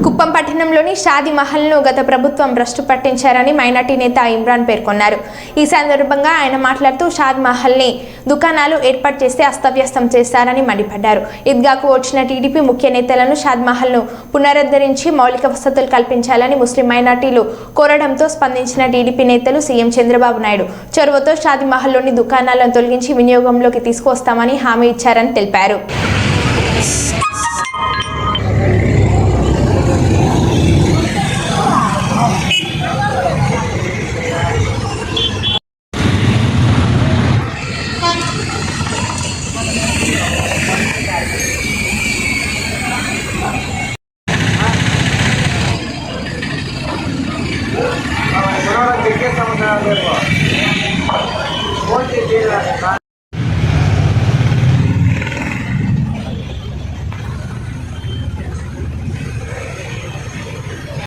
కుప్పం పట్టణంలోని షాదీ మహల్ను గత ప్రభుత్వం భ్రష్టు పట్టించారని మైనార్టీ నేత ఇమ్రాన్ పేర్కొన్నారు. ఈ సందర్భంగా ఆయన మాట్లాడుతూ షాదీ మహల్ని దుకాణాలు ఏర్పాటు చేస్తే అస్తవ్యస్తం చేశారని మండిపడ్డారు. ఈద్గాకు వచ్చిన టీడీపీ ముఖ్య నేతలను షాదీ మహల్ను పునరుద్ధరించి మౌలిక వసతులు కల్పించాలని ముస్లిం మైనార్టీలు కోరడంతో స్పందించిన టీడీపీ నేతలు సీఎం చంద్రబాబు నాయుడు చొరవతో షాదీ మహల్లోని దుకాణాలను తొలగించి వినియోగంలోకి తీసుకువస్తామని హామీ ఇచ్చారని తెలిపారు.